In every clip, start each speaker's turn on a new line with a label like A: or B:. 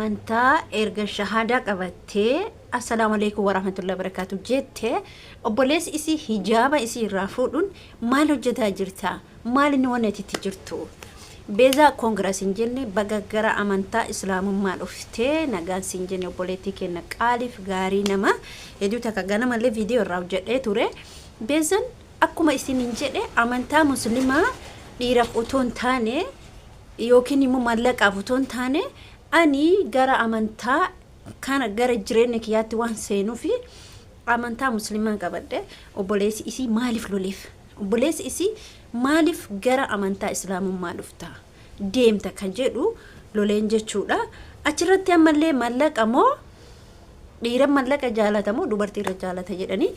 A: amnta erga shahada qabattee assalamu alaykum wa rahmatullahi wa barakatuh jedhee Obolesi isi hijaba isi rafuudun maal hojjetaa jirta maal inni wanati jirtu bezaa kongress injenne bagaggara amnta islaamummaa dhuftee nagaan sinjenne obboleetti kenna qaalif gaarii nama heduu takka ganama le video irraa hojjedhee ture bezaan akkuma isin jedhe amnta muslimaa dhiiraaf utuu hin taane yookiin immoo mallaqaaf utuu hin taane ani gara amnta kana gara jireenya kiyyaatti waan seenuufi amnta muslimaa qabadde Obolesi isi maalif loliif Obolesi isi maalif gara amnta islaamummaa dhufta deemta kan jedhu loleen jechuudha achirratti ammallee mallaqa moo dhiira mallaqa jaalatamoo dubartii irra jaalata jedhanii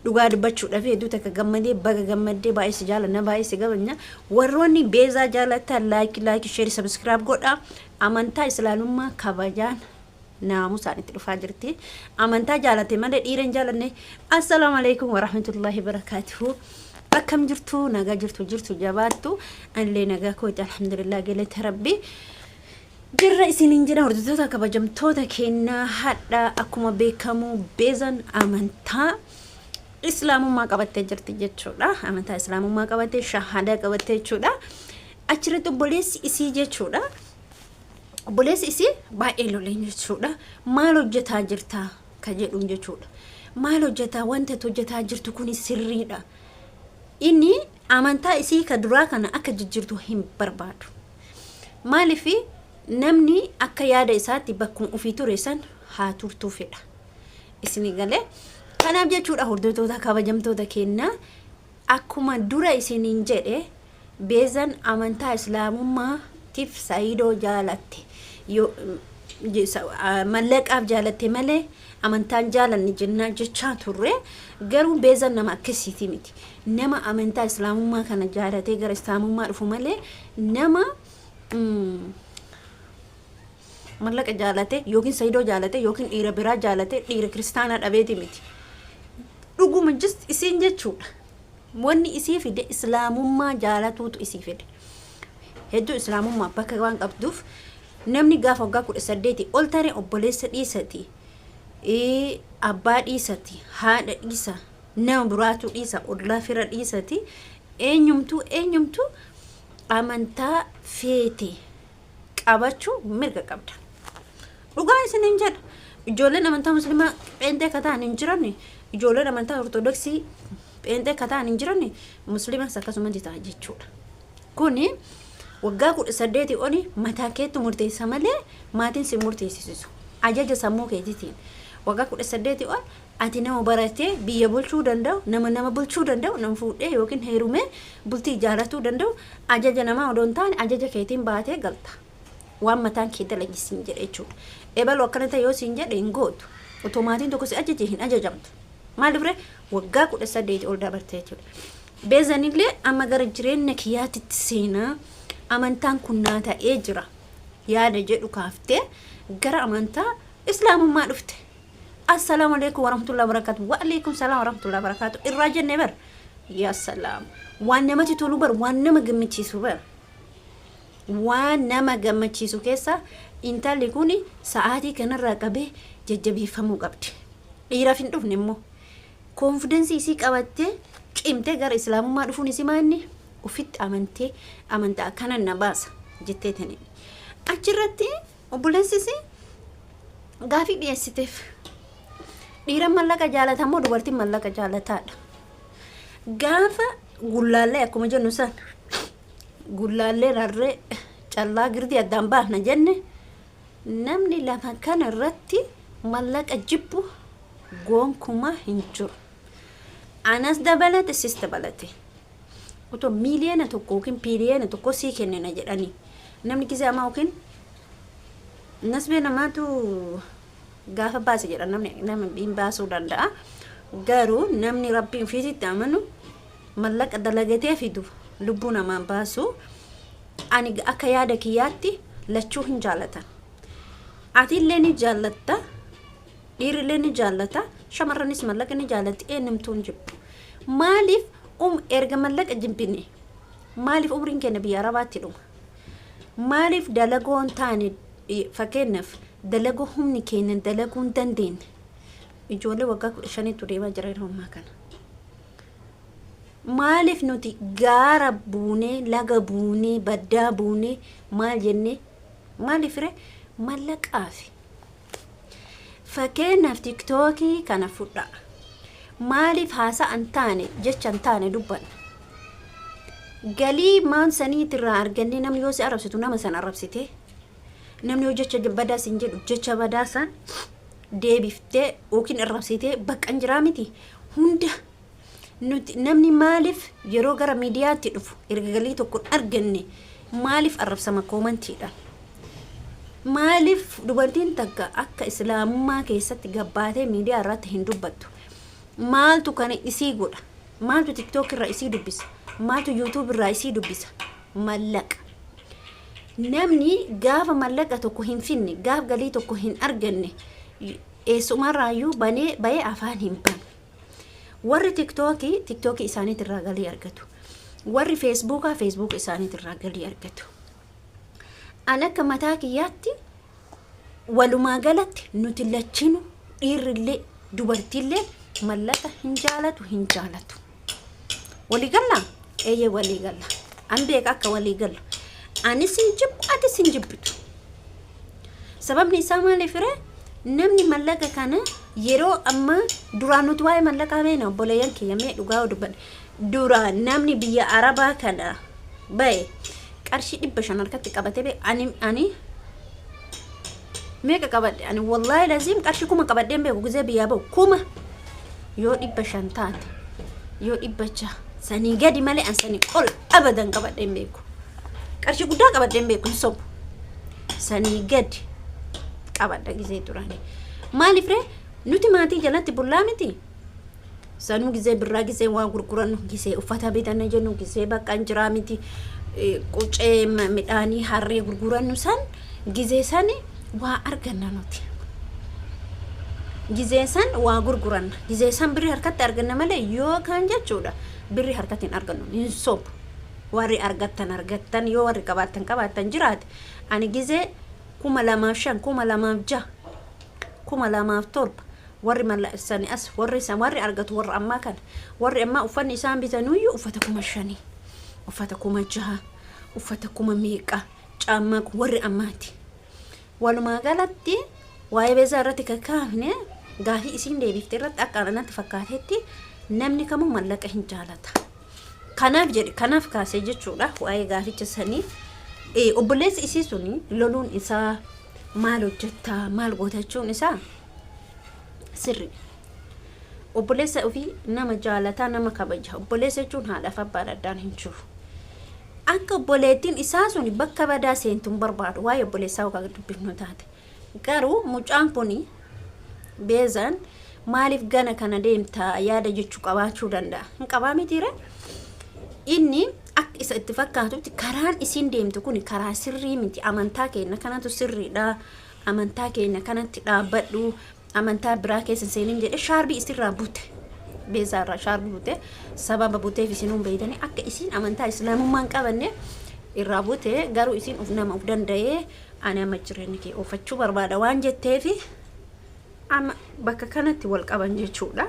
A: dhugaa dubbachuudhaaf heduu takka gammadee baga gammadee baay'ee jaalana baay'ee gabanya warroonni bezaa jaalata like share subscribe godha amnta islaamummaa kabajaan naamusaan itti dhufaa jirti amnta jaalate malee dhiira hin jaalanne assalamu alaykum wa rahmatullahi wa barakatuh akkam jirtu nagaa jirtu jabaattu anlee nagaa kooti alhamdulillah galata rabbi jirra isinin jira hordoftoota kabajamtoota keenya hadda akkuma beekamu bezaan amnta islaamummaa qabattee jirti jechuudha amnta islaamummaa qabattee shahada qabattee jechuudha achirratti Obolesi isii jechuudha Obolesi isii baay'ee loleen jechuudha maal hojjetaa jirta ka jedhuun jechuudha maal hojjetaa wanta hojjetaa jirtu kun sirriidha inni amnta isii ka duraa kana akka jijjirtu hin barbaadu maalifi namni akka yaada isaatti bakkuma ofii ture san haa turtuu fedha isini galee kanaaf jechuudha hordoftoota kabajamtoota keenya akkuma dura isiniin jedhe bezaan amnta islaamummaa tif saayidoo jaalatte yo mallaqaaf jaalatte malee amantaan jaalanni jennaa jechaa turre garuu bezaan nama akkasiiti miti nama amnta islaamummaa kana jaalatee gara islaamummaa dhufu malee nama mallaqa jaalate yookiin saayidoo jaalate yookiin dhiira biraa jaalate dhiira kiristaanaa dhabeeti miti dhuguma just isin jechuudha wanni isii fide islaamummaa jaalatuutu isii fide hedduu islaamummaa bakka waan qabduuf namni gaafa waggaa 18 ol tare obboleessa dhiisati abbaa dhiisati haadha dhiisa nama biraatu dhiisa ollaa fira dhiisati eenyumtu amantaa feete qabachuu mirga qabda dhugaa isinin jedha ijoolleen amantaa muslimaa pheenxee kataan hin jiranne ijoolleen amantaa ortodoksii pheenxee kataan hin jiranne muslimas akkasumatti ta'a jechuudha kuni waggaa 18 oli mataa keetti murteessa malee maatiin si murteessisu ajaja sammuu keetiitiin waggaa 18 ol ati nama baratee biyya bulchuu danda'u nama bulchuu danda'u nama fuudhee yookiin heerumee bultii jaalatuu danda'u ajaja namaa odoon taane ajaja keetiin baatee galta waan mataan kee dalagisiin jedhe jechuudha ebaloo akkana ta'e yoo siin jedhe hin gootu otomaatiin tokko si ajaje hin ajajamtu maaliif ree waggaa 18 ol dabartee jechuudha bezaanillee amma gara jireenya kiyyaatitti seenaa amantaan kun naa ta'ee jira yaada jedhu kaaftee gara amantaa islaamummaa dhufte assalamu alaykum wa rahmatullahi wa barakatuh wa alaykum salaam wa rahmatullahi wa barakatuh irraa jenne bar ya salaam waan namatti tolu bar waan nama gammachiisu bar waan nama gammachiisu keessa intalli kuni sa'aatii kanarraa qabee jajjabeeffamuu qabdi dhiiraaf hin dhufne immoo confidence isii qabattee qimtee gara islaamummaa dhufuun isii maanni ufitti amantee amantaa kana na baasa jettee tani achirratti Obolesi gaafii dhiyeessiteef dhiira mallaqa jaalatamoo dubartiin mallaqa jaalataadha gaafa gullaallee akkuma jennu san gullaallee rarree callaa girdi addaan baafna jenne namni lafa kana irratti mallaqa jibbu gonkumaa hin jiru anas dabalate sis dabalate uto miliyoona tokko yookiin biliyoona tokko sii kennina jedhanii namni kisee amaa yookiin nasbee namaatu gaafa baase jedha nama biin baasuu danda'a garuu namni rabbiin fiisitti amanu mallaqa dalagatee fidu lubbuu namaan baasu ani akka yaada kiyyaatti lachuu hin jaalatan atillee ni jaalatta dhiirillee ni jaallata shamarranis mallaqa ni jaalatti eenyumtuun jibbu maaliif erga mallaqa jibbine maaliif umriin keenya biyya arabaatti dhuma maaliif dalagoon taane fakeennaaf dalaguu humni keenya dalaguu hin dandeenye ijoollee waggaa 15 deemaa jira yeroo ammaa kana. Maaliif nuti gaara buunee laga buunee baddaa buunee maal jennee maaliif ree mallaqaafi. Fakkeenyaaf tiktookii kana fudhaa. Maaliif haasa'an taane jechan taane dubbanna. Galii maan saniitirraa argannee namni yoo si arrabsitu nama san arrabsite. Namni yoo jecha badaa sin jedhu jecha badaa san deebiftee yookiin arrabsitee bakka hin jiraa miti. Hunda namni maaliif yeroo gara miidiyaatti dhufu erga galii tokko arganne maaliif arrabsama koomantiidhaan. Maaliif dubartiin takka akka islaamummaa keessatti gabbaatee miidiyaa irratti hin dubbattu. Maaltu kana isii godha. Maaltu tiktook irraa isii dubbisa. Maaltu yuutuub irraa isii dubbisa. Mallaqa. Namni gaafa mallaqa tokko hin finne gaaf galii tokko hin arganne eessumarraayyuu bayee afaan hin banu. Warri tiktookii isaaniitirraa galii argatu. Warri feesbuukaa feesbuuk isaaniitirraa galii argatu. An akka mataa kiyyaatti walumaa galatti nuti lachinu dhiirrillee dubartiillee mallaqa hin jaalatu. Waliigallaa? Eeyyee waliigalla. An beeka akka waliigalla. Anis hin jibbu atis hin jibbitu. Sababni isaa maaliif ree? Namni mallaqa kana yeroo amma duraan nuti waa'ee mallaqaa meena obboleeyyan kiyyamee dhugaa dubbanne. Duraan namni biyya Arabaa kana bahe qarshii 500 harkatti qabatee bee ani meeqa qabadhe ani wallahi lazim qarshii 1000 qabadheen beeku gizee biyyaa bahu 1000 yoo 500 taate yoo 600 sanii gadi malee an sanii ol abadan qabadheen beeku. Qarshii guddaa qabadheen beeku hin sobu. Sanii gadi qabadha gizee duraanii. Maaliif ree nuti maatii jalatti bullaa miti. Sanuu gizee birraa gizee waa gurgurannu gizee uffata bitanna jennu gizee bakka hin jiraa miti. Qucee midhaanii harree gurgurannu san gizee sani waa arganna nuti. Gizee san waa gurguranna. Gizee san birri harkatti arganna malee yoo kaan jechuudha birri harkatti hin argannu hin sobu. Warri argattan yoo warri qabaattan jiraate ani gizee 2005 2006 2007 warri mallasani as warri argatu warri amma kan warri amma uffanni isaan bitanuyyuu uffata 5,000 uffata 6,000 uffata 1,000 caammaa warri ammaati. Walumaa galatti waa'ee bezaa irratti kakkaafne gaafii isiin deebifte irratti akka anatti fakkaatetti namni kamuu mallaqa hin jaalata. Kanaaf kaasee jechuudha waa'ee gaaficha sanii. Obolesi isii suni loluun isaa maal hojjetta maal gootachuun isaa sirri. Obolesa ofii nama jaalataa nama kabaja. Obolesa jechuun haadhaaf abbaan addaan hin jiru. Akka obboleettiin isaa suni bakka badaa seentuun barbaadu waa'ee obboleessaa waggaa dubbifnu taate. Garuu mucaan kuni bezaan maaliif gana kana deemta yaada jechuu qabaachuu danda'a. Hin qabaa mitiire? Inni akka isa itti fakkaatutti karaan isiin deemtu kun karaa sirrii miti. Amantaa keenya kanatu sirriidha. Amantaa keenya kanatti dhaabbadhu. Amantaa biraa keessa seenin jedhe shaarbii isirraa bute. Bezaarraa shaarbii bute. Sababa buteef isinuun beeytanii akka isiin amantaa islaamummaan qabanne irraa bute garuu isiin of nama of danda'ee ani amma jireenya kee oofachuu barbaada waan jetteefi amma bakka kanatti wal qaban jechuudha.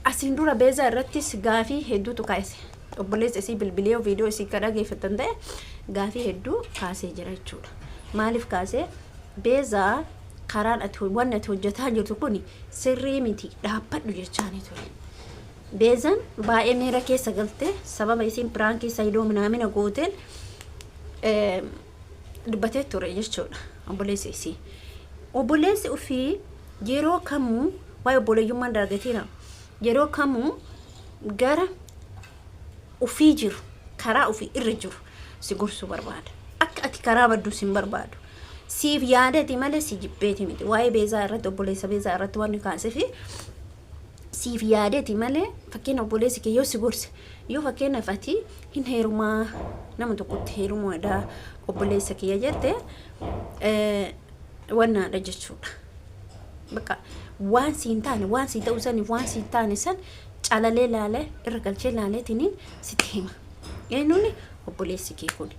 A: Asin dura bezaa irrattis gaafii hedduutu kaase. Obolesi isii bilbilee viidiyoo isii kadhaa geeffatan ta'e gaafii hedduu kaasee jira jechuudha. Maaliif kaasee bezaa karaan ati waan ati hojjetaa jirtu kun sirrii miti dhaabbadhu jechaanii ture. Bezaan baay'ee miira keessa galte sababa isiin piraankii saayidoo minaamina gooteen dubbatee ture jechuudha. Obolesi isii. Obolesi ofii yeroo kamuu waa'ee obboleeyyummaan dargateera. Yeroo kamuu gara ufii jiru karaa ufii irra jiru si gorsuu barbaada. Akka ati karaa baddu sin barbaadu. Siif yaadati malee si jibbeeti miti. Waa'ee bezaa irratti obboleessa bezaa irratti waan kaasee fi siif yaadati malee fakkeenya obboleessi kee yoo si gorse yoo fakkeenyaaf ati hin heerumaa nama tokkotti heerumuudha obboleessa kee jette wannaadha jechuudha. Bakka waan siin taane waan sii ta'uu saniif waan sii taane san calalee laalee irra galchee laaleetiniin sitti hima. Eenyuuni obboleessi kee kun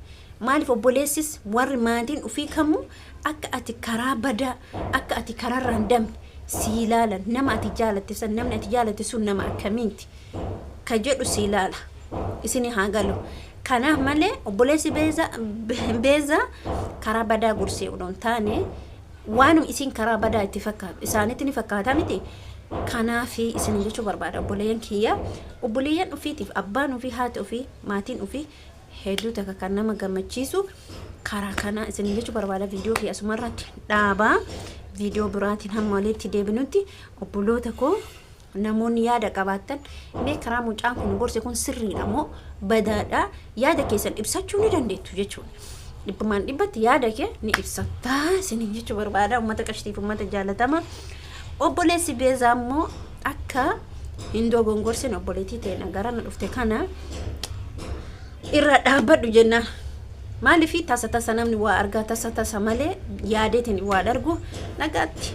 A: maaliif obboleessis warri maatiin ufii kamuu akka ati karaa badaa akka ati karaa randam si ilaalan nama ati jaalatte san namni ati jaalatte sun nama akkamiiti ka jedhu si ilaala isini haa galu kanaaf malee obboleessi bezaa karaa badaa gursee udon taane waanum isin karaa badaa itti fakkaata isaanitti ni fakkaata miti kanaaf isin jechuu barbaada obboleeyyan kiyya obboleeyyan ufiitiif abbaan ufii haati ufii maatiin ufii hedduu takka kan nama gammachiisu karaa kana isin jechuu barbaada viidiyoo kiyya asumarratti dhaabaa viidiyoo biraatiin hamma walitti deebinutti obboloota koo namoonni yaada qabaatan mee karaa mucaan kun gorse kun sirriidha moo badaadha yaada keessan ibsachuu ni dandeettu jechuudha dhibbumaan dhibbatti yaada kee ni ibsataa isin jechuu barbaada ummata qashtiif ummata jaalatama obboleessi bezaa immoo akka hindoo gongorsin obboleettii ta'e nagara na dhufte kana irra dhaabbadhu jennaan maaliif tasa namni waa argaa tasa malee yaadeetiin waa dargu nagaatti